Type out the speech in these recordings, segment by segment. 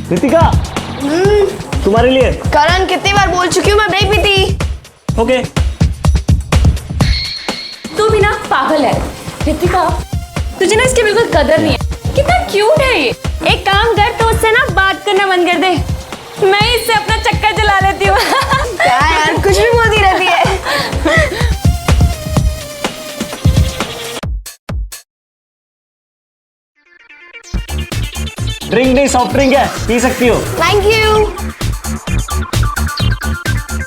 रितिका, तुम्हारे लिए। करण, कितनी बार बोल चुकी हूँ मैं ब्रेक भी थी। ओके। तू भी ना पागल है रितिका, तुझे ना इसकी बिल्कुल कदर नहीं है। कितना क्यूट है ये। एक काम कर, तो उससे ना बात करना बंद कर दे, मैं इससे अपना चक्कर चला लेती हूँ। क्या यार, कुछ भी बोलती रहती है। ड्रिंक नहीं, सॉफ्ट ड्रिंक है, पी सकती हो। Thank you.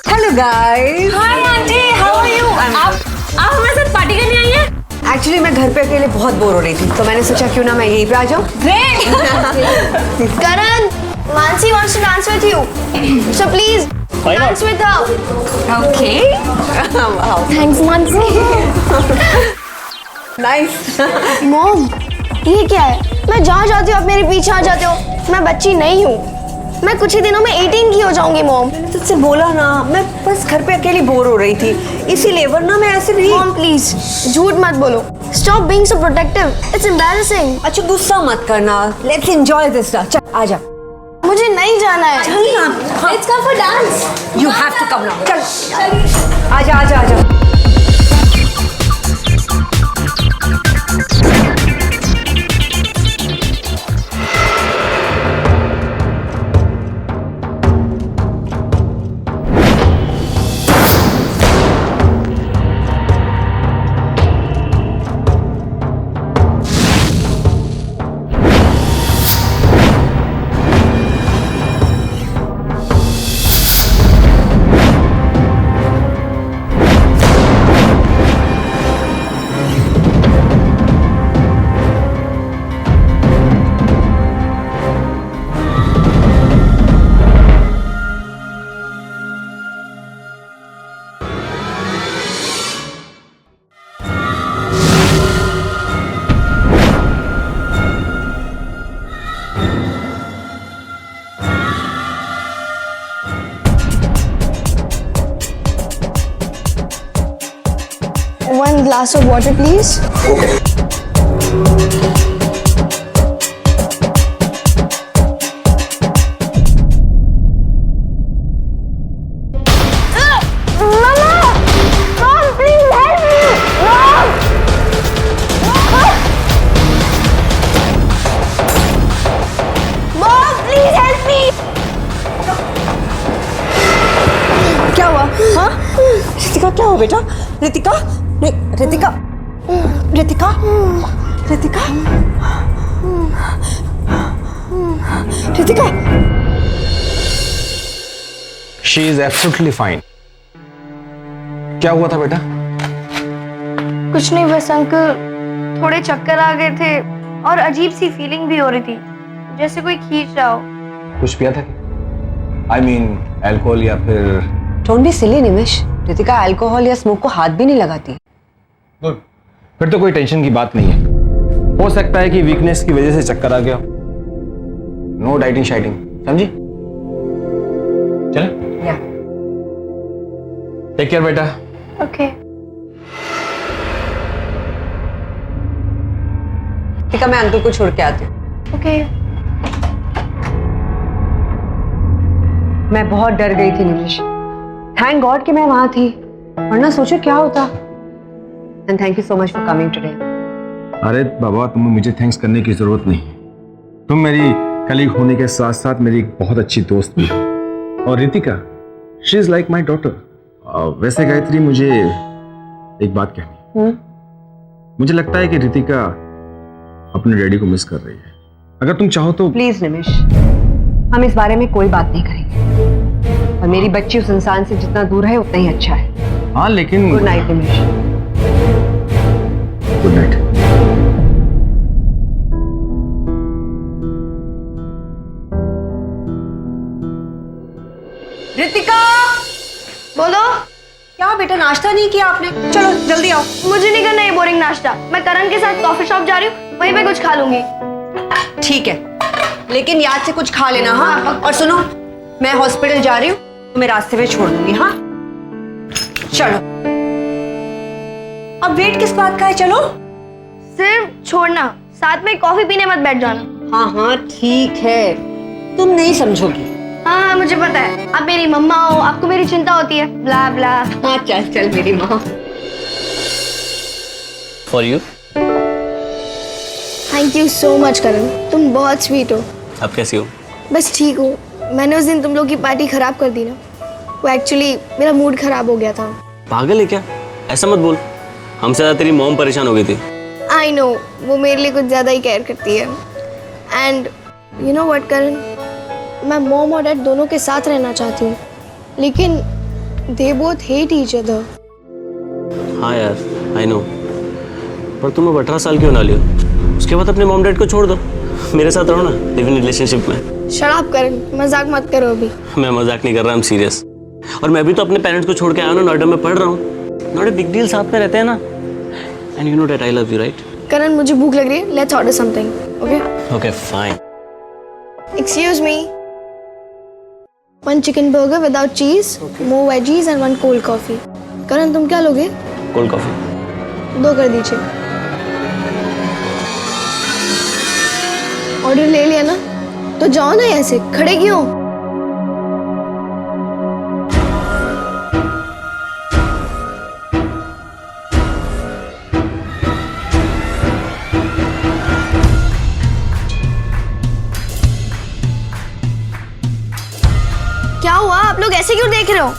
Hello guys. Hi aunty, how are you? आप हमारे साथ पार्टी करने आई हैं? एक्चुअली मैं घर पे अकेले बहुत बोर हो रही थी, तो मैंने सोचा क्यों ना मैं यहीं पे आ जाऊं। करण, Mansi wants to dance with you, so please Why not? dance with her. Okay. Thanks Mansi. Nice. Mom, ये क्या है? मैं जहाँ जाती हूँ आप मेरे पीछे आ जाते हो। मैं बच्ची नहीं हूँ, मैं कुछ ही दिनों में 18 की हो जाऊंगी। मॉम, तुझसे बोला ना, मैं बस घर पे अकेली बोर हो रही थी, इसीलिए, वरना मैं ऐसे नहीं। मॉम प्लीज झूठ मत बोलो। Stop being so protective. It's embarrassing. अच्छा गुस्सा मत करना, लेट्स एंजॉय दिस ना। चल आजा। मुझे नहीं जाना है। चल ना। Let's go for dance. You have to come now. चल आजा आजा आजा। One glass of water, please. क्या हुआ? हाँ रितिका, क्या हुआ बेटा? Ritika, Ritika, Ritika, Ritika, Ritika. She is absolutely fine. क्या हुआ था बेटा? कुछ नहीं, बस अंकल थोड़े चक्कर आ गए थे और अजीब सी फीलिंग भी हो रही थी, जैसे कोई खींच रहा हो। कुछ पिया था? I mean, अल्कोहल या फिर? Don't be silly Nimish, Ritika alcohol या स्मोक को हाथ भी नहीं लगाती। गुड, फिर तो कोई टेंशन की बात नहीं है। हो सकता है कि वीकनेस की वजह से चक्कर आ गया। नो डाइटिंग शाइटिंग, समझी? चले? या। टेक केयर बेटा। ओके। रितिका, मैं अंकल को छोड़ के आती हूँ। ओके। मैं बहुत डर गई थी निमिष, थैंक गॉड कि मैं वहां थी, वरना सोचो क्या होता। And thank you so much for coming today. अरे बाबा, तुम्हें मुझे थैंक्स करने की जरूरत नहीं। तुम मेरी कलीग होने के साथ साथ मेरी एक बहुत अच्छी दोस्त भी हो। और Ritika, she is like my daughter. वैसे गायत्री, मुझे एक बात कहनी। मुझे लगता है कि रितिका अपने डैडी को मिस कर रही है। अगर तुम चाहो तो। प्लीज निमिष, हम इस बारे में कोई बात नहीं करेंगे, और मेरी बच्ची उस इंसान से जितना दूर है उतना ही अच्छा है। हाँ लेकिन। Good night Nimish. Good night. Ritika, बोलो। क्या बेटा, नाश्ता नहीं किया आपने? चलो जल्दी आओ। मुझे नहीं करना ये बोरिंग नाश्ता। मैं करण के साथ कॉफी शॉप जा रही हूँ, वहीं पे कुछ खा लूंगी। ठीक है, लेकिन याद से कुछ खा लेना। हाँ, और सुनो, मैं हॉस्पिटल जा रही हूँ, तुम्हें रास्ते में छोड़ दूंगी। हाँ चलो। अब वेट किस बात का है? चलो। सिर्फ छोड़ना, साथ में कॉफी पीने मत बैठ जाना। हाँ हाँ ठीक है, तुम नहीं समझोगी। हाँ मुझे पता है, आप मेरी मम्मा हो, आपको मेरी चिंता होती है, ब्ला ब्ला। हाँ चल चल मेरी माँ। For you. Thank you so much Karan, तुम बहुत स्वीट हो। आप कैसी हो? बस ठीक हूँ। मैंने उस दिन तुम लोग की पार्टी खराब कर दी ना, वो एक्चुअली मेरा मूड खराब हो गया था। पागल है क्या? ऐसा मत बोल, हमसे ज्यादा तेरी मॉम परेशान हो गई थी। आई नो, वो मेरे लिए कुछ ज़्यादा ही केयर करती है। एंड यू नो व्हाट करण, मैं मॉम और डैड दोनों के साथ रहना चाहती हूँ, लेकिन they both hate each other. हाँ यार आई नो, पर तुम अब 18 साल क्यों ना लियो? उसके बाद अपने मॉम डैड को छोड़ दो, मेरे साथ रहो ना लिव इन रिलेशनशिप में। शट अप करण, मजाक मत करो अभी। मैं मजाक नहीं कर रहा, I'm सीरियस। और मैं भी तो अपने पेरेंट्स को छोड़ के आया ना, नोएडा में पढ़ रहा हूँ। नॉट ए बिग डील, साथ में रहते हैं ना। And you know that I love you right? Karan मुझे भूख लग रही है, let's order something, okay? Okay fine. Excuse me, 1 chicken burger without cheese, more veggies and 1 cold coffee. Karan तुम क्या लोगे? Cold coffee. 2 कर दीजिए। ऑर्डर ले लिया ना, तो जाओ ना, ऐसे खड़े क्यों? क्या हुआ, आप लोग ऐसे क्यों देख रहे हो?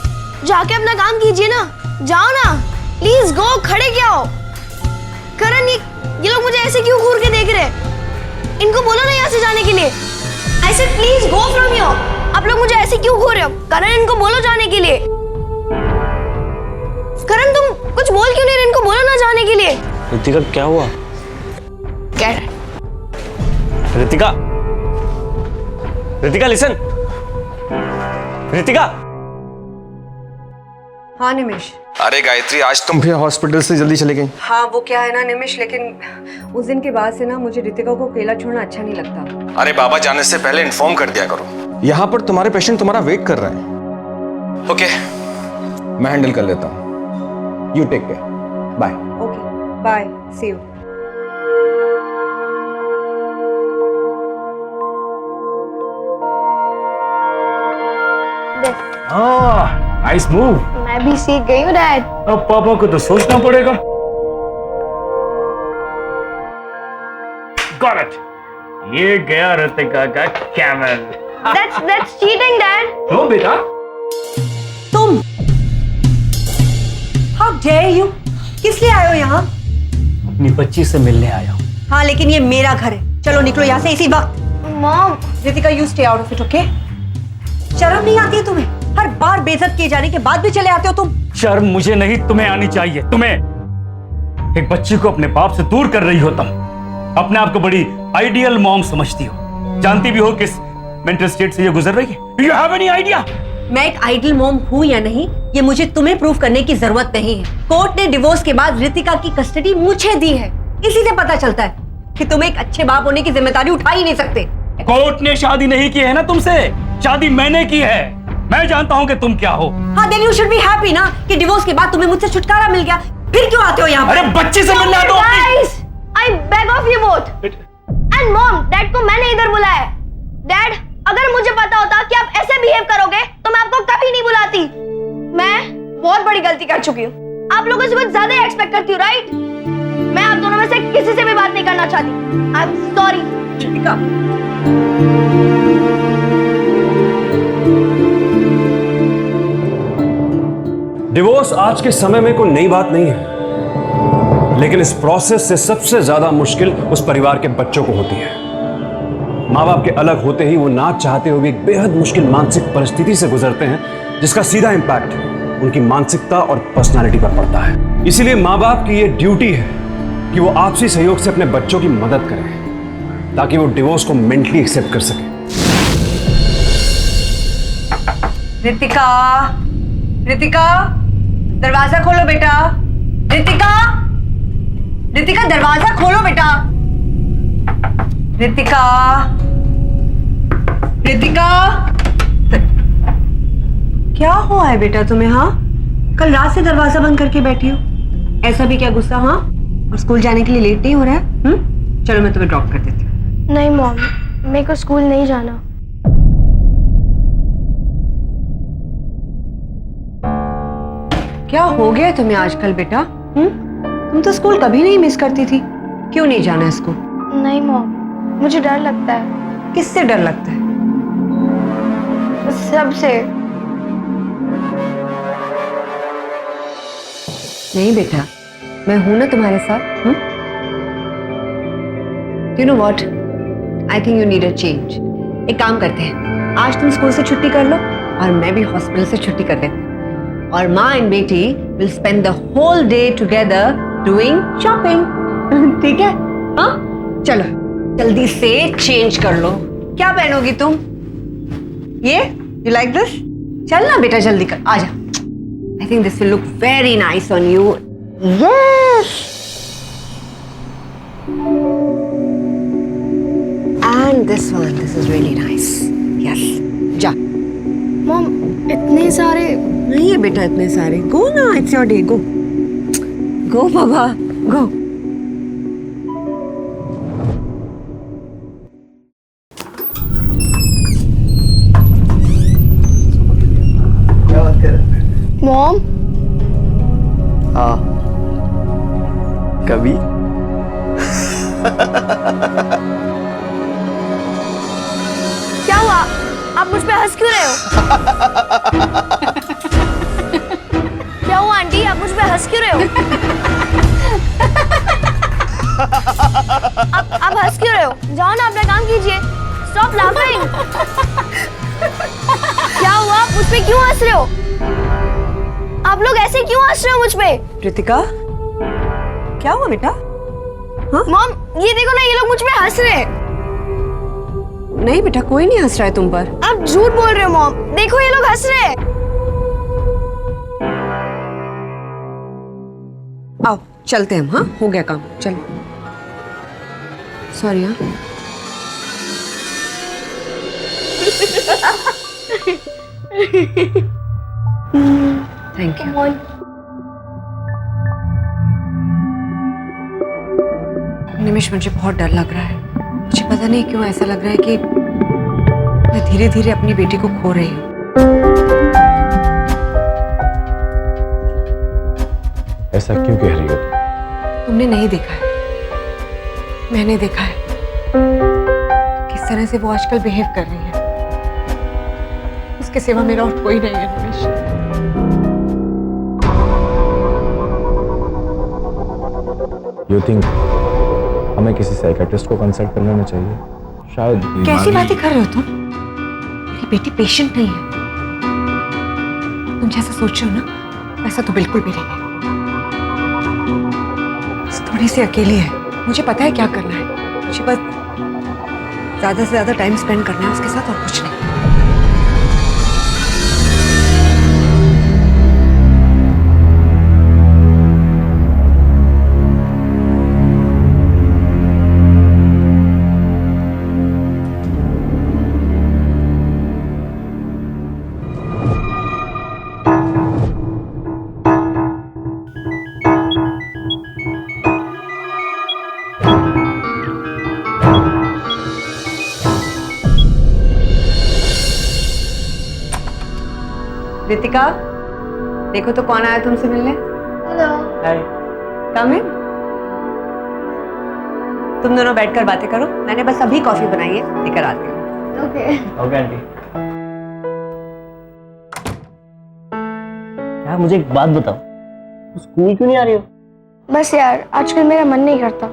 जाके अपना काम कीजिए ना, जाओ ना, प्लीज गो। खड़े क्या हो? करण ये लोग मुझे ऐसे क्यों घूर के देख रहे हैं? इनको बोलो ना यहाँ से जाने के लिए। I said please go from here। आप लोग मुझे ऐसे क्यों घूर रहे हो? करण इनको बोलो जाने के लिए। करण तुम कुछ बोल क्यों नहीं रहे? इनको बोलो ना जाने के लिए। रितिका क्या हुआ? क्या? रितिका, रितिका लिसन। रितिका। हाँ निमिष। अरे गायत्री, आज तुम भी हॉस्पिटल से जल्दी चले गई। हाँ वो क्या है ना निमिष, लेकिन उस दिन के बाद से ना मुझे रितिका को अकेला छोड़ना अच्छा नहीं लगता। अरे बाबा जाने से पहले इन्फॉर्म कर दिया करो। यहाँ पर तुम्हारे पेशेंट तुम्हारा वेट कर रहे हैं। ओके, मैं हैंडल कर लेता हूँ। You take care, bye. Okay bye, see you. Nice move. मैं भी सीख गई हूँ डैड। अब पापा को तो सोचना पड़ेगा। Got it। ये गया रितिका का कैमल। That's cheating dad. क्यों बेटा? तुम How dare you? किस लिए आए हो यहाँ? अपनी बच्ची से मिलने आया हूँ। हाँ लेकिन ये मेरा घर है, चलो निकलो यहाँ से इसी वक्त। Mom, Ritika you stay out of it, okay? शर्म नहीं आती है तुम्हें? हर बार बेइज्जत किए जाने के बाद भी चले आते हो तुम। शर्म मुझे नहीं, तुम्हें आनी चाहिए। तुम्हें एक बच्ची को अपने बाप से दूर कर रही हो, तुम अपने आप को बड़ी आइडियल मॉम समझती हो, जानती भी हो किस मेंटल स्टेट से ये गुजर रही है। You have any idea? मैं एक आइडियल मॉम हूँ या नहीं, ये मुझे तुम्हें प्रूव करने की जरूरत नहीं है। कोर्ट ने डिवोर्स के बाद रितिका की कस्टडी मुझे दी है, इसी से पता चलता है कि तुम एक अच्छे बाप होने की जिम्मेदारी उठा ही नहीं सकते। कोर्ट ने शादी नहीं की है ना तुमसे, शादी मैंने की है। मैं जानता हूँ कि तुम क्या हो। हाँ then you should be happy ना कि डिवोर्स के बाद तुम्हें मुझसे छुटकारा मिल गया। फिर क्यों आते हो यहाँ पर? अरे बच्ची से मिलना तो guys, I beg of you both। And mom, dad को मैंने इधर बुलाया है। डैड, अगर मुझे पता होता कि आप ऐसे बिहेव करोगे तो मैं आपको कभी नहीं बुलाती। मैं बहुत बड़ी गलती कर चुकी हूँ। आप लोगों से कुछ ज्यादा एक्सपेक्ट करती हूँ, राइट? मैं आप दोनों में से किसी से भी बात नहीं करना चाहती। I am sorry. Ritika, divorce आज के समय में कोई नई बात नहीं है, लेकिन इस प्रोसेस से सबसे ज्यादा मुश्किल उस परिवार के बच्चों को होती है। माँ बाप के अलग होते ही वो ना चाहते हुए एक बेहद मुश्किल मानसिक परिस्थिति से गुजरते हैं, जिसका सीधा इंपैक्ट उनकी मानसिकता और पर्सनालिटी पर पड़ता है। इसीलिए माँ बाप की ये ड्यूटी है कि वो आपसी सहयोग से अपने बच्चों की मदद करें, ताकि वो डिवोर्स को मेंटली एक्सेप्ट कर सके। रितिका, रितिका, दरवाजा खोलो बेटा। रितिका, रितिका दरवाजा खोलो बेटा। रितिका, रितिका, क्या हुआ है बेटा तुम्हें? हाँ, कल रात से दरवाजा बंद करके बैठी हो, ऐसा भी क्या गुस्सा? हाँ, और स्कूल जाने के लिए लेट नहीं हो रहा है? चलो मैं तुम्हें ड्रॉप कर देती हूँ। नहीं मॉम, मेरे को स्कूल नहीं जाना। क्या हो गया तुम्हें आजकल बेटा? तुम तो स्कूल कभी नहीं मिस करती थी, क्यों नहीं जाना स्कूल? नहीं मॉम, मुझे डर लगता है। किससे डर लगता है? सबसे। नहीं बेटा, मैं हूं ना तुम्हारे साथ। You know what, I think you need a change. एक काम करते हैं, आज तुम स्कूल से छुट्टी कर लो और मैं भी हॉस्पिटल से छुट्टी कर लेती हूँ, और माँ एंड बेटी will spend the whole day together doing shopping. ठीक है? हाँ, चलो जल्दी से चेंज कर लो। क्या पहनोगी तुम? ये यू लाइक दिस? चल ना बेटा, जल्दी कर, आजा। I think this will look very nice on you. Yes, and this one, this is really nice. Yes, जा। मॉम, इतने सारे नहीं है बेटा इतने सारे। गो ना, it's your day, go go Baba, go. Mom, हाँ, कभी क्या हुआ? आप मुझ पे हंस क्यों रहे हो? क्या हुआ आंटी, आप मुझ पे हंस क्यों रहे हो? आप हंस क्यों रहे हो? जाओ ना, अपना काम कीजिए। Stop laughing. क्या हुआ? आप मुझ पे क्यों हंस रहे हो? आप लोग ऐसे क्यों हंस रहे हो मुझ पे? रितिका, क्या हुआ बेटा? मॉम, ये देखो ना, ये लोग मुझ पे हंस रहे हैं। नहीं बेटा, कोई नहीं हंस रहा है तुम पर। आप झूठ बोल रहे हो मॉम, देखो ये लोग हंस रहे हैं। आओ चलते हैं हम। हाँ, हो गया काम, चलो। सॉरी। हाँ, थैंक यू। निमिष, मुझे बहुत डर लग रहा है। मुझे पता नहीं क्यों ऐसा लग रहा है कि मैं धीरे धीरे अपनी बेटी को खो रही हूँ। ऐसा क्यों कह रही हो? तुमने नहीं देखा है, मैंने देखा है किस तरह से वो आजकल बिहेव कर रही है। उसके सिवा मेरा और कोई नहीं है निमिष। यू थिंक हमें किसी साइकियाट्रिस्ट को कंसल्ट कर लेना चाहिए? शायद कैसी बातें कर रहे हो तुम? मेरी बेटी पेशेंट नहीं है। तुम जैसा सोच रहे हो ना, वैसा तो बिल्कुल भी नहीं है। बस थोड़ी सी अकेली है। मुझे पता है क्या करना है। मुझे बस ज्यादा से ज्यादा टाइम स्पेंड करना है उसके साथ, और कुछ नहीं। रितिका, देखो तो कौन आया तुमसे मिलने। हेलो। हाय। कम इन। तुम दोनों बैठकर बातें करो, मैंने बस अभी कॉफी बनाई है, लेकर आती हूँ। ओके। Okay aunty. यार मुझे एक बात बताओ, तू स्कूल क्यों नहीं आ रही हो? बस यार, आजकल मेरा मन नहीं करता।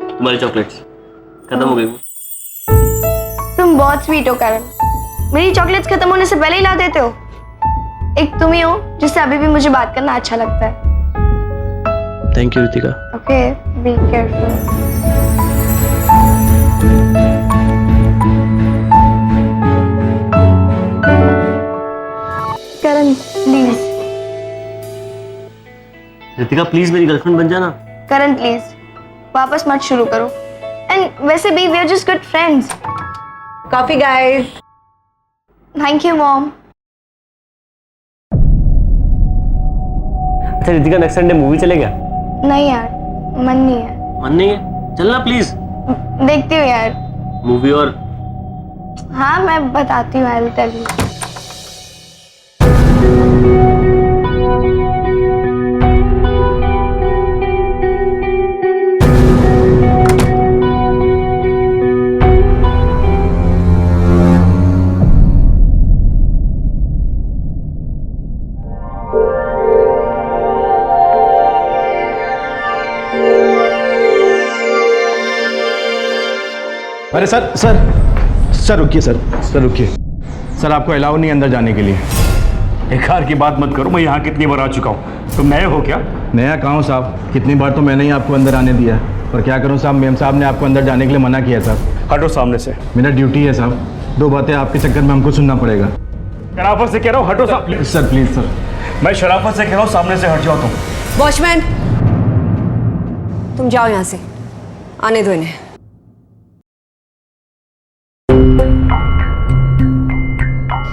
तुम्हारी चॉकलेट्स खत्म हो गई। तुम बहुत स्वीट हो करण। मेरी चॉकलेट्स खत्म होने से पहले ही ला देते हो। एक तुम ही हो जिससे अभी भी मुझे बात करना अच्छा लगता है। Thank you Ritika. Okay, be careful. Karan please. Ritika please मेरी गर्लफ्रेंड बन जाना। करण प्लीज, वापस मत शुरू करो। एंड वैसे भी we are just good friends. Coffee guys. Thank you mom. अच्छा रितिका, नेक्स्ट संडे मूवी चले क्या? नहीं यार, मन नहीं है। मन नहीं है? चलना प्लीज। देखती हूँ यार। मूवी और हाँ, मैं बताती हूँ, आई विल टेल यू। अरे सर सर सर रुकिए सर रुकिए सर, आपको अलाउ नहीं अंदर जाने के लिए। बेकार की बात मत करो, मैं यहाँ कितनी बार आ चुका हूँ। तुम नए हो क्या? नया कहाँ हूँ साहब, कितनी बार तो मैंने ही आपको अंदर आने दिया, पर क्या करूँ साहब, मेम साहब ने आपको अंदर जाने के लिए मना किया साहब। हटो सामने से। मेरा ड्यूटी है साहब, 2 बातें आपके चक्कर में हमको सुनना पड़ेगा। शराफत से कह रहा हूँ हटो साहब। Sir please sir. मैं शराफत से कह रहा हूँ सामने से हट जाओ तुम। वॉचमैन, तुम जाओ यहाँ से, आने दो इन्हें।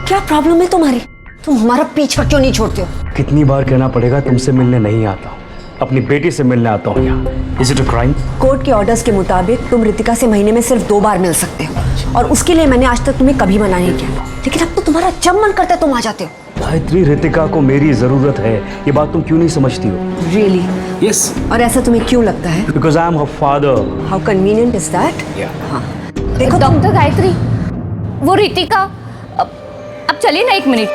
क्या प्रॉब्लम है तुम्हारी? तुम हमारा पीछा क्यों नहीं छोड़ते हो? कितनी बार कहना पड़ेगा, तुमसे मिलने नहीं आता, अपनी बेटी से मिलने आता हूँ यहाँ। Is it a crime? Court के ऑर्डर्स के मुताबिक तुम रितिका से महीने में सिर्फ 2 बार मिल सकते हो, और उसके लिए मैंने आज तक तुम्हें कभी मना नहीं किया, लेकिन अब तो तुम्हारा जब मन करता है तुम आ जाते हो। गायत्री, रितिका को मेरी जरूरत है, ये बात तुम क्यों नहीं समझती हो? रियली? यस। और ऐसा तुम्हें क्यों लगता है? Because I am her father. How convenient is that? हाँ, देखो डॉक्टर गायत्री, वो रितिका, अब चलिए ना 1 मिनट।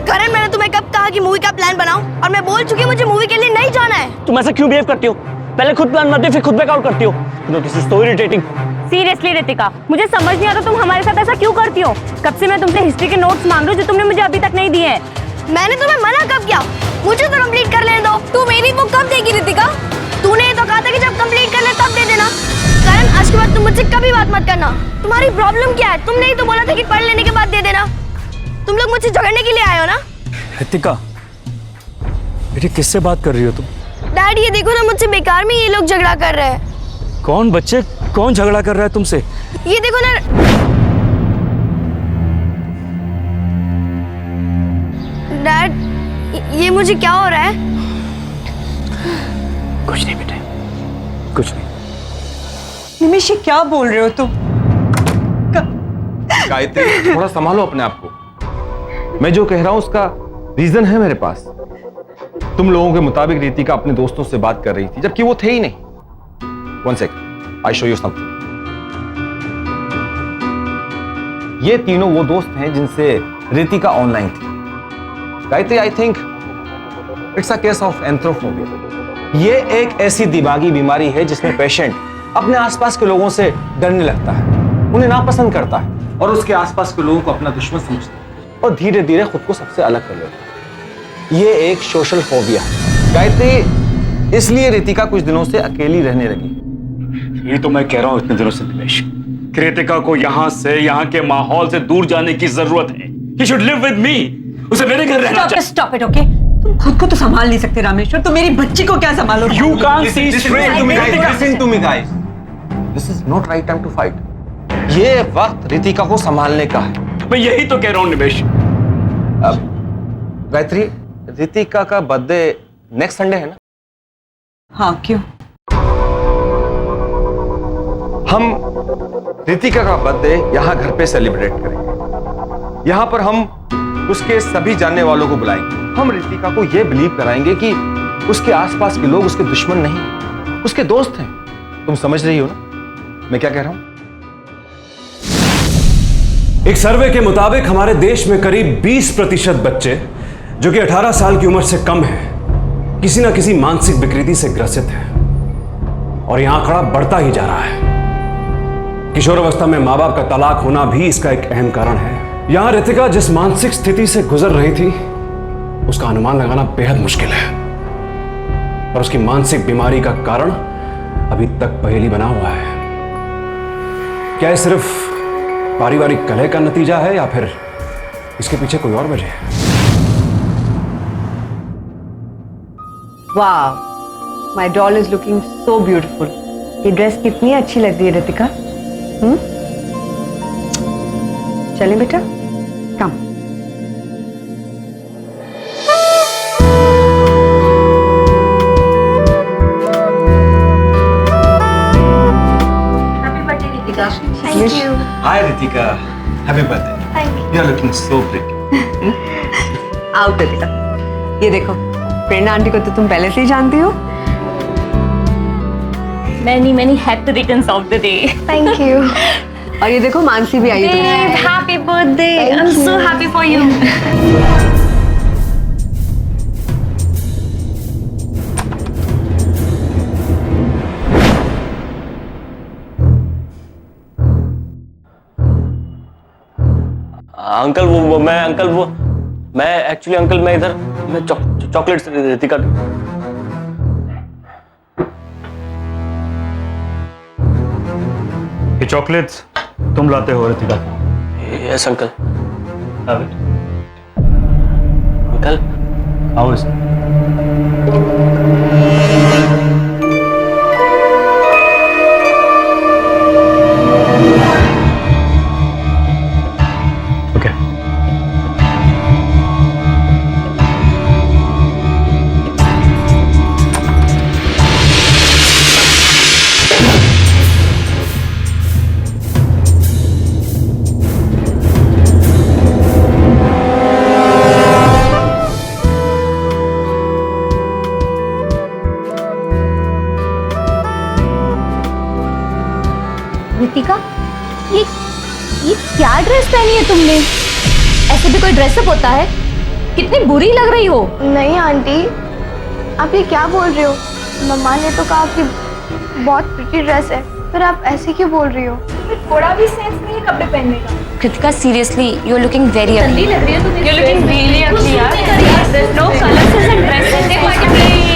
करण, मैंने तुम्हें कब कहा कि मूवी का प्लान बनाओ, और मैं बोल चुकी हूँ मुझे मूवी के लिए नहीं जाना है। तुम ऐसा क्यों बिहेव करती हो? पहले खुद प्लान बनाती हो, फिर खुद बैकआउट करती हो। This is so irritating. Seriously Ritika, मुझे समझ नहीं आता तुम हमारे साथ ऐसा क्यों करती हो। कब से मैं तुमसे हिस्ट्री के नोट्स मांग रही हूँ जो तुमने मुझे अभी तक नहीं दिए हैं। मैंने तुम्हें मना कब किया? मुझे तो कंप्लीट कर लेने दो। तू मेरी बुक कब देगी रितिका? तूने तो कहा था कि जब कंप्लीट कर ले तब दे देना। करण, आज के बाद तुम मुझसे कभी बात मत करना। तुम्हारी प्रॉब्लम क्या है? तुमने ही तो बोला था कि पढ़ लेने के बाद दे देना। तुम लोग मुझसे झगड़ने के लिए आए हो ना? रितिका, बेटी किससे बात कर रही हो तुम? डैड, ये देखो ना, मुझसे बेकार में ये लोग झगड़ा कर रहे हैं। कौन बच्चे, कौन झगड़ा कर रहा है तुमसे? ये देखो ना। डैड, ये मुझे क्या हो रहा है? कुछ नहीं बेटे, कुछ नहीं। निमिष, ये क्या बोल रहे हो तुम? गायत्री, थोड़ा संभालो अपने आप को। मैं जो कह रहा हूं उसका रीजन है मेरे पास। तुम लोगों के मुताबिक रितिका अपने दोस्तों से बात कर रही थी, जबकि वो थे ही नहीं। 1 second, I show you something. ये तीनों वो दोस्त हैं जिनसे रितिका ऑनलाइन थी। Gayatri, I think it's a case of anthropophobia. ये एक ऐसी दिमागी बीमारी है जिसमें पेशेंट अपने आसपास के लोगों से डरने लगता है, उन्हें नापसंद करता है, और उसके आसपास के लोगों को अपना दुश्मन समझता है, और धीरे धीरे खुद को सबसे अलग कर लेता है। ये एक सोशल फोबिया है गायत्री, इसलिए रितिका कुछ दिनों से अकेली रहने लगी। ये तो मैं कह रहा हूं इतने दिनों से निमेश, रितिका को यहाँ से, यहाँ के माहौल से दूर जाने की जरूरत है। He should live with me। उसे मेरे घर रहना चाहिए। Stop it, okay? तुम खुद को तो संभाल नहीं सकते रामेश्वर, तो मेरी बच्ची को क्या संभालोगे? You can't see straight to me, Ritika। Listen to me guys, this is not right time to fight। ये वक्त रितिका को संभालने का है। मैं यही तो कह रहा हूं निमेश। गायत्री, रितिका का बर्थडे नेक्स्ट संडे है ना? हाँ, क्यों? हम रितिका का बर्थडे यहाँ घर पे सेलिब्रेट करेंगे। यहाँ पर हम उसके सभी जानने वालों को बुलाएंगे। हम रितिका को यह बिलीव कराएंगे कि उसके आसपास के लोग उसके दुश्मन नहीं, उसके दोस्त हैं। तुम समझ रही हो ना मैं क्या कह रहा हूं? एक सर्वे के मुताबिक हमारे देश में करीब 20% बच्चे जो कि 18 साल की उम्र से कम हैं, किसी ना किसी मानसिक विकृति से ग्रसित हैं, और यह आंकड़ा बढ़ता ही जा रहा है। किशोरावस्था में मां बाप का तलाक होना भी इसका एक अहम कारण है। यहां रितिका जिस मानसिक स्थिति से गुजर रही थी उसका अनुमान लगाना बेहद मुश्किल है, और उसकी मानसिक बीमारी का कारण अभी तक पहेली बना हुआ है। क्या ये सिर्फ पारिवारिक कलह का नतीजा है या फिर इसके पीछे कोई और वजह है? वाह, my doll is looking so beautiful. ये ड्रेस कितनी अच्छी लग रही है रितिका। चलें बेटा, कम। Thank you. Hi Ritika, happy birthday. Thank you. You are looking so pretty. आओ रितिका, ये देखो, प्रेरणा आंटी को तो तुम पहले से ही जानती हो। Many happy returns of the day। Thank you. और ये देखो, मानसी भी आई है। Happy birthday। I'm so happy for you। Uncle मैं एक्चुअली अंकल मैं इधर मैं चॉकलेट रितिका। ये चॉकलेट्स तुम लाते हो Ritika? Yes uncle. Have it. Uncle How is it? Okay. Ritika, ये क्या ड्रेस पहनी है तुमने? ऐसे भी कोई ड्रेसअप होता है? कितनी बुरी लग रही हो। नहीं आंटी, आप ये क्या बोल रही हो? मम्मा ने तो कहा कि बहुत प्रिटी ड्रेस है, फिर आप ऐसे क्यों बोल रही हो? थोड़ा भी सेंस नहीं है कपड़े पहनने का। Kritika seriously you are looking very ugly लग रही है तुम। You are looking really ugly यार। There no colours in dress.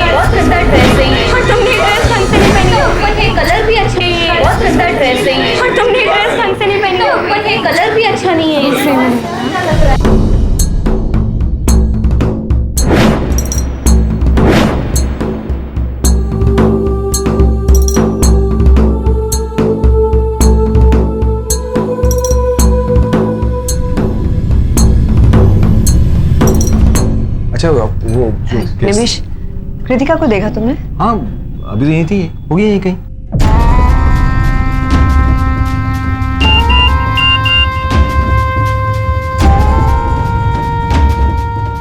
बहुत गंदा ड्रेस है ये। और तुमने ड्रेस ढंग से नहीं पहनी है। ऊपर ये कलर भी अच्छा नहीं है। बहुत गंदा ड्रेस है ये। और तुमने ड्रेस ढंग से नहीं पहनी है। ऊपर ये कलर भी अच्छा नहीं है इससे। अच्छा वो जो निमिष, कृतिका को देखा तुमने? हाँ अभी तो यही थी, होगी यहीं कहीं।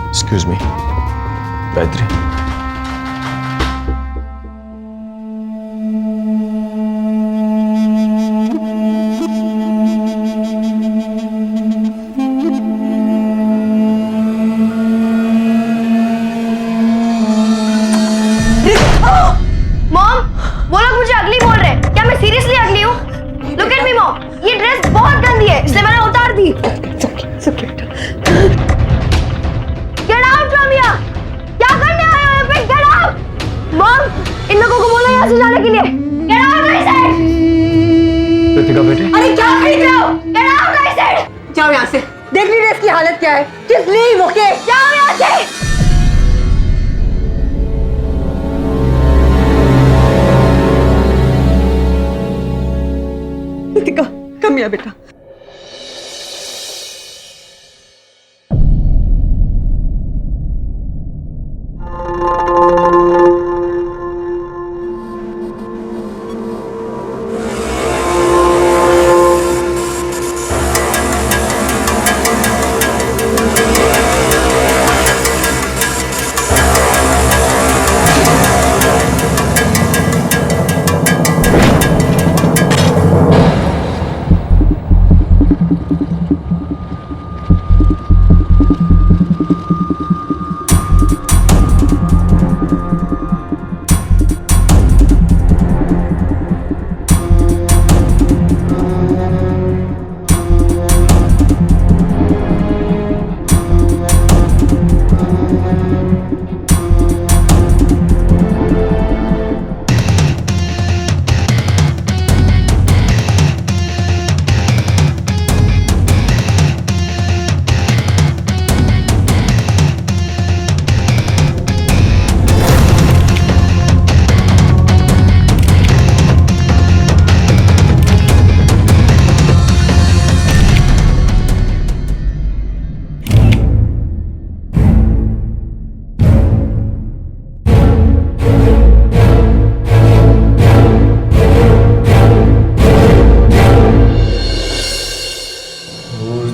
Excuse me Gayatri. मॉम, वो लोग मुझे अगली बोल रहे हैं। क्या मैं सीरियसली अगली हूँ? लुक एट मी मॉम, ये ड्रेस बहुत गंदी है, इसलिए मैंने उतार दी। Get out from here. क्या करने आए हो यहाँ पे? Get out. मॉम, इन लोगों को बोलो यहाँ से जाने के लिए। Gate out I said. Ritika बेटे, अरे क्या खरीद रहे हो? Gate out I said. जाओ यहाँ से। देख ली ड्रेस की हालत क्या है। किस लीव, ओके? जाओ यहाँ से। कृतिका, कम यहाँ बेटा।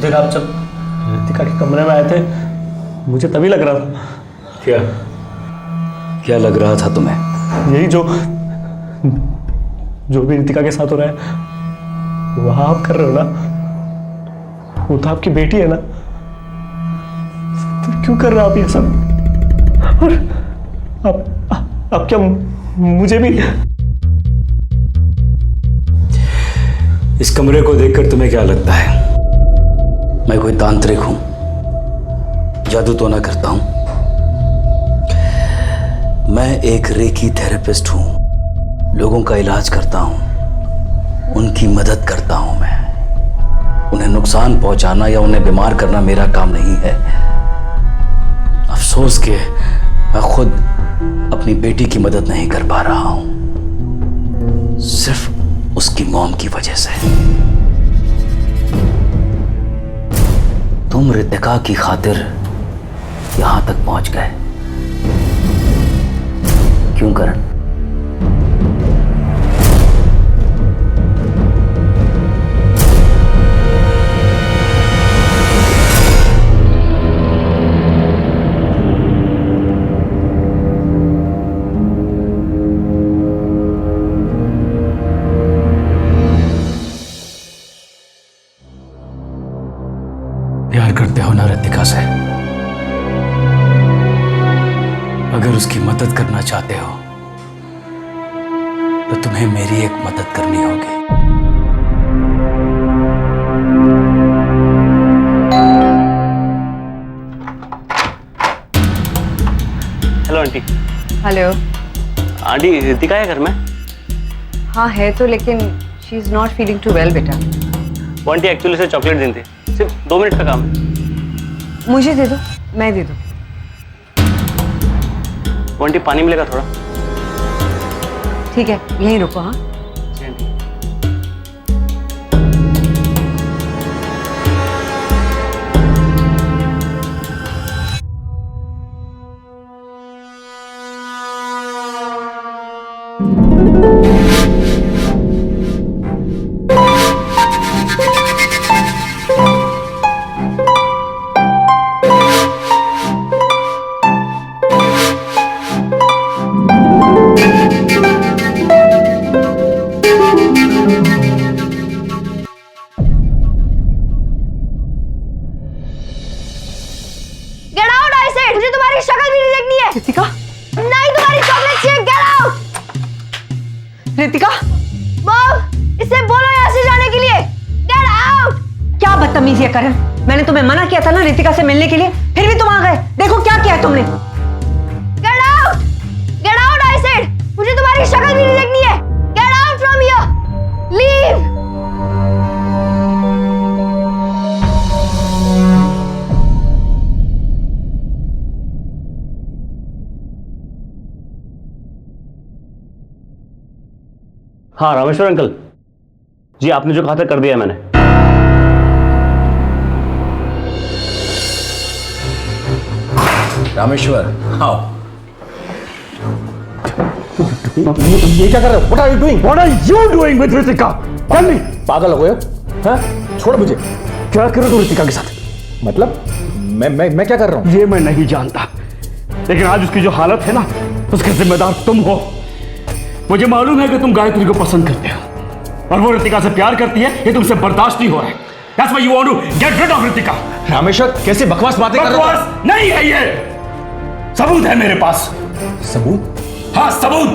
दिन आप जब रितिका के कमरे में आए थे, मुझे तभी लग रहा था। क्या लग रहा था तुम्हें? यही जो भी रितिका के साथ हो रहा है, वह आप कर रहे हो ना? वो तो आपकी बेटी है ना? तो क्यों कर रहे हो आप ये सब? और अब क्या मुझे भी? इस कमरे को देखकर तुम्हें क्या लगता है? मैं कोई तांत्रिक हूं, जादू तो ना करता हूं। मैं एक रेकी थेरेपिस्ट हूं, लोगों का इलाज करता हूं, उनकी मदद करता हूं। मैं उन्हें नुकसान पहुंचाना या उन्हें बीमार करना मेरा काम नहीं है। अफसोस के मैं खुद अपनी बेटी की मदद नहीं कर पा रहा हूं, सिर्फ उसकी मॉम की वजह से। तुम रितिका की खातिर यहां तक पहुंच गए, क्यों करण? प्यार करते हो ना रितिका से? अगर उसकी मदद करना चाहते हो तो तुम्हें मेरी एक मदद करनी होगी। Hello aunty. Hello. Aunty Ritika है घर में? हाँ है तो, लेकिन she is not feeling too well बेटा। वो आंटी एक्चुअली से चॉकलेट दी थी, सिर्फ 2 मिनट का काम है। मुझे दे दो, मैं दे दूं। वो आंटी पानी मिलेगा थोड़ा? ठीक है, यहीं रुको। हाँ जी aunty. Get out I said. मुझे तुम्हारी शक्ल भी नहीं देखनी है। रितिका, नहीं तुम्हारी चॉकलेट चाहिए। Get out. रितिका, मॉम इसे बोलो यहाँ से जाने के लिए। Get out. क्या बदतमीजी है करण। मैंने तुम्हें मना किया था ना रितिका से मिलने के लिए, फिर भी तुम आ गए। देखो क्या किया है तुमने। Get out. Gate out I said. मुझे तुम्हारी शक्ल भी नहीं देखनी है। Gate out from here. Leave. हाँ रामेश्वर अंकल जी, आपने जो कहा था कर दिया मैंने। रामेश्वर, आओ। ये क्या कर रहे हो? What are you doing? What are you doing with Ritika? Tell me. पागल हो गए हो? हाँ? छोड़ मुझे। क्या करो तुम रितिका के साथ? मतलब मैं क्या कर रहा हूँ? ये मैं नहीं जानता, लेकिन आज उसकी जो हालत है ना, उसके जिम्मेदार तुम हो। मुझे मालूम है कि तुम गायत्री को पसंद करते हो और वो रितिका से प्यार करती है। ये तुमसे बर्दाश्त नहीं हो रहा है। That's why you want to get rid of Ritika. Rameshwar, कैसे बकवास बातें कर रहे हो? बकवास नहीं है ये, सबूत है मेरे पास। सबूत? हाँ सबूत।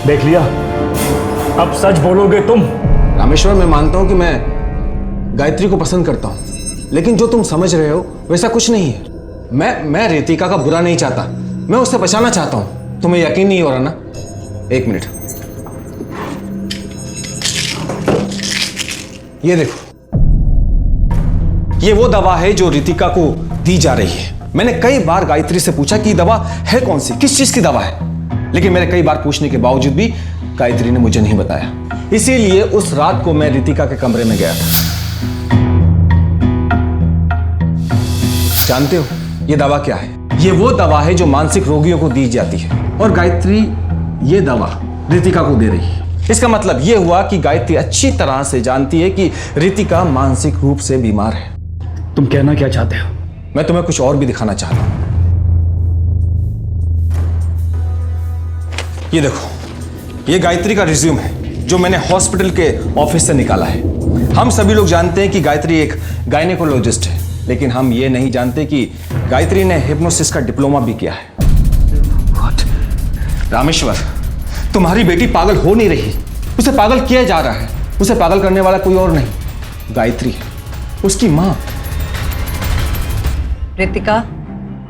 देख लिया, अब सच बोलोगे तुम? रामेश्वर, मैं मानता हूं कि मैं गायत्री को पसंद करता हूं, लेकिन जो तुम समझ रहे हो वैसा कुछ नहीं है। मैं रितिका का बुरा नहीं चाहता, मैं उससे बचाना चाहता हूं। तुम्हें यकीन नहीं हो रहा ना? एक मिनट, ये देखो, ये वो दवा है जो रितिका को दी जा रही है। मैंने कई बार गायत्री से पूछा कि दवा है कौन सी, किस चीज की दवा है, लेकिन मेरे कई बार पूछने के बावजूद भी गायत्री ने मुझे नहीं बताया। इसीलिए उस रात को मैं रितिका के कमरे में गया था। जानते हो ये दवा क्या है? ये वो दवा है जो मानसिक रोगियों को दी जाती है, और गायत्री ये दवा रितिका को दे रही है। इसका मतलब ये हुआ कि गायत्री अच्छी तरह से जानती है कि रितिका मानसिक रूप से बीमार है। तुम कहना क्या चाहते हो? मैं तुम्हें कुछ और भी दिखाना चाहता हूं। ये देखो, ये गायत्री का रिज्यूम है जो मैंने हॉस्पिटल के ऑफिस से निकाला है। हम सभी लोग जानते हैं कि गायत्री एक गायनेकोलॉजिस्ट है, लेकिन हम ये नहीं जानते कि गायत्री ने हिप्नोसिस का डिप्लोमा भी किया है। रामेश्वर, तुम्हारी बेटी पागल हो नहीं रही, उसे पागल किया जा रहा है। उसे पागल करने वाला कोई और नहीं, गायत्री, उसकी माँ। रितिका,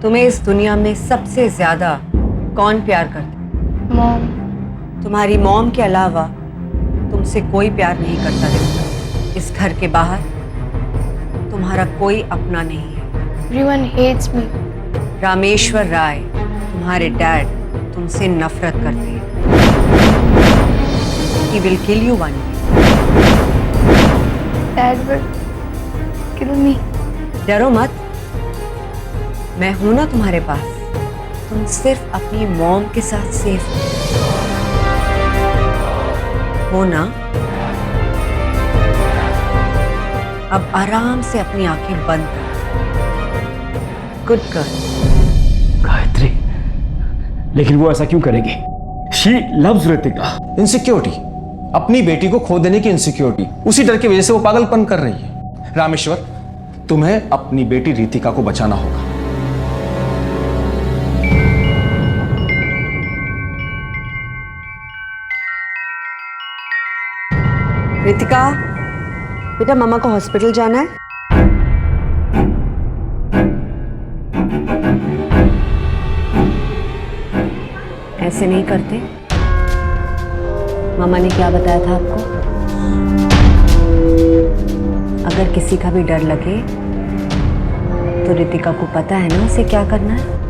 तुम्हें इस दुनिया में सबसे ज्यादा कौन प्यार करता? मॉम। तुम्हारी मॉम के अलावा तुमसे कोई प्यार नहीं करता रितिका। इस घर के बाहर तुम्हारा कोई अपना नहीं है। Everyone hates me. रामेश्वर राय, तुम्हारे डैड तुमसे नफरत करते हैं। He will kill you one day. Dad will kill me. डरो मत, मैं हूं ना तुम्हारे पास। तुम सिर्फ अपनी मॉम के साथ सेफ हो ना। अब आराम से अपनी आंखें बंद कर। Good girl. गायत्री, लेकिन वो ऐसा क्यों करेगी? She loves Ritika. इनसिक्योरिटी, अपनी बेटी को खो देने की इनसिक्योरिटी, उसी डर की वजह से वो पागलपन कर रही है। रामेश्वर, तुम्हें अपनी बेटी रितिका को बचाना होगा। रितिका, बेटा मामा को हॉस्पिटल जाना है। ऐसे नहीं करते। मामा ने क्या बताया था आपको? अगर किसी का भी डर लगे तो रितिका को पता है ना उसे क्या करना है।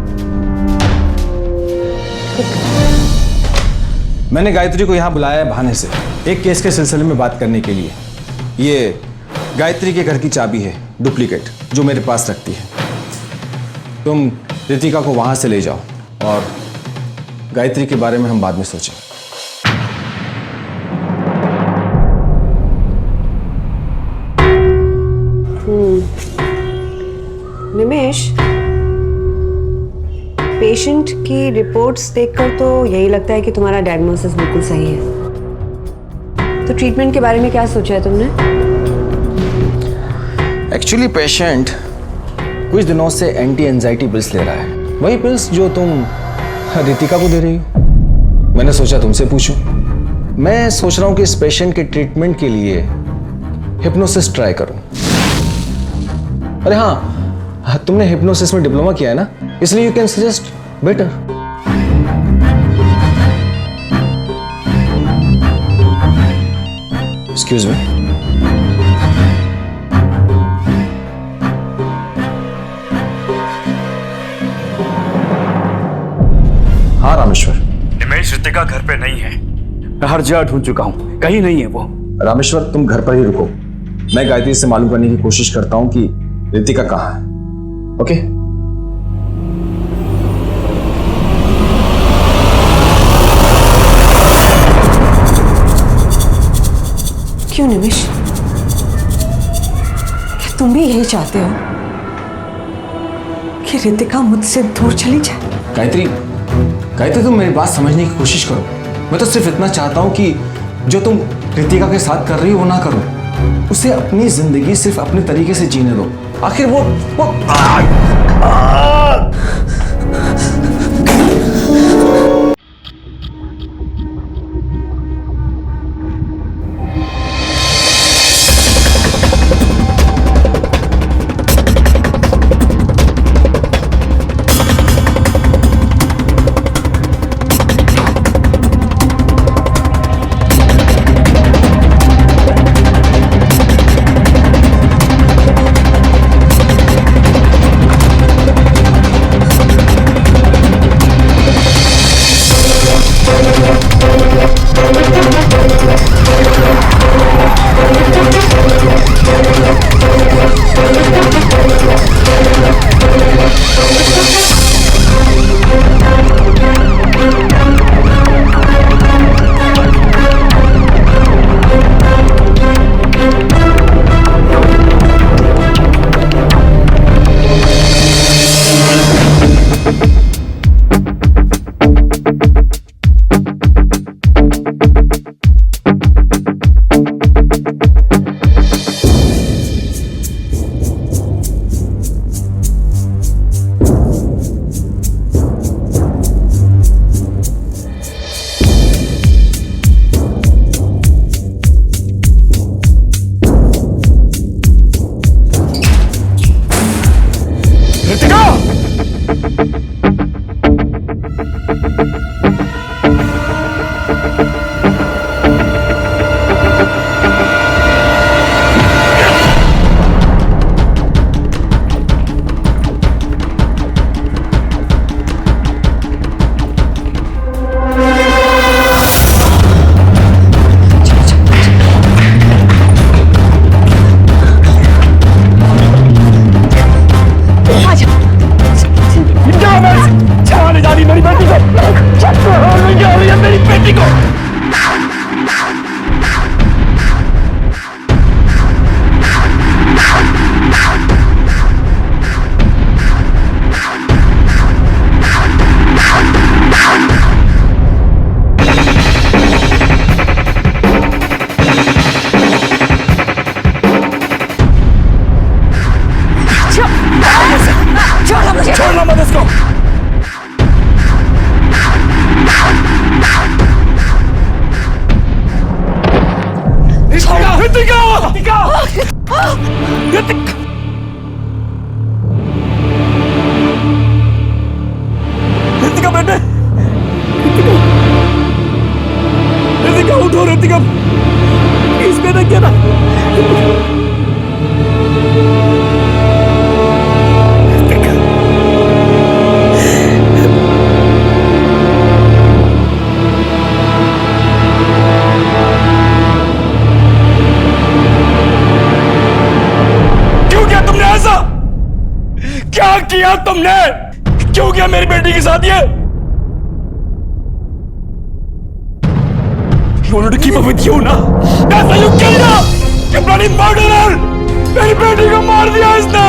मैंने गायत्री को यहाँ बुलाया है बहाने से, एक केस के सिलसिले में बात करने के लिए। ये गायत्री के घर की चाबी है, डुप्लीकेट, जो मेरे पास रखती है। तुम रितिका को वहां से ले जाओ और गायत्री के बारे में हम बाद में सोचें। निमेश, पेशेंट की रिपोर्ट्स देखकर तो यही लगता है कि तुम्हारा डायग्नोसिस बिल्कुल सही है। तो ट्रीटमेंट के बारे में क्या सोचा है तुमने? एक्चुअली पेशेंट कुछ दिनों से एंटी एंजाइटी पिल्स ले रहा है, वही पिल्स जो तुम रितिका को दे रही हो। मैंने सोचा तुमसे पूछूं। मैं सोच रहा हूं कि इस पेशेंट के ट्रीटमेंट के लिए हिप्नोसिस ट्राई करूं। अरे हाँ, तुमने हिप्नोसिस में डिप्लोमा किया है ना, इसलिए you can suggest better. Excuse me. हाँ रामेश्वर। निमेश, रितिका घर पे नहीं है। मैं हर जगह ढूंढ चुका हूं, कहीं नहीं है वो। रामेश्वर, तुम घर पर ही रुको, मैं गायत्री से मालूम करने की कोशिश करता हूं कि रितिका कहाँ है। ओके? क्यों निमिष, क्या तुम भी यही चाहते हो कि रितिका मुझसे दूर चली जाए? गायत्री, तुम मेरी बात समझने की कोशिश करो। मैं तो सिर्फ इतना चाहता हूं कि जो तुम रितिका के साथ कर रही हो वो ना करो। उसे अपनी जिंदगी सिर्फ अपने तरीके से जीने दो। आखिर वो छोड़ना मत इसको। ऋतिका बेटे, ऋतिका उठो, ऋतिका प्लीज बेटा, क्या ना क्या किया तुमने? क्यों किया मेरी बेटी के साथ ये? You wanted to keep up with you ना? That's why you killed her! You bloody murderer! मेरी बेटी को मार दिया इसने!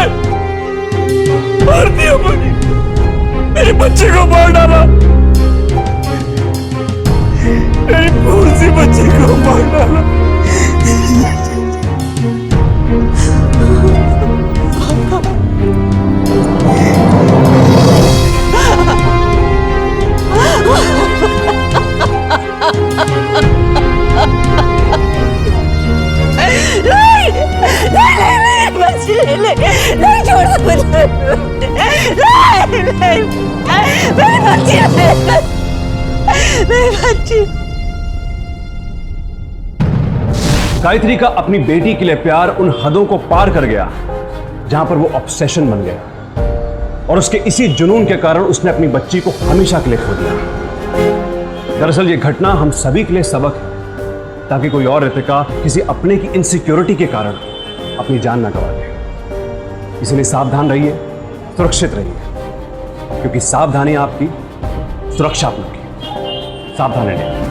मार दिया मेरे बच्चे को मार डाला! मेरी पूरी सी बच्ची को मार डाला! नहीं छोड़ मुझे, नहीं, मेरी बच्ची, मेरी बच्ची। गायत्री का अपनी बेटी के लिए प्यार उन हदों को पार कर गया जहां पर वो ऑब्सेशन बन गया, और उसके इसी जुनून के कारण उसने अपनी बच्ची को हमेशा के लिए खो दिया। दरअसल ये घटना हम सभी के लिए सबक है, ताकि कोई और ऋतिका किसी अपने की इनसिक्योरिटी के कारण अपनी जान ना गवा दे। इसलिए सावधान रहिए, सुरक्षित रहिए, क्योंकि सावधानी आपकी, सुरक्षा आपकी। सावधान रहिए।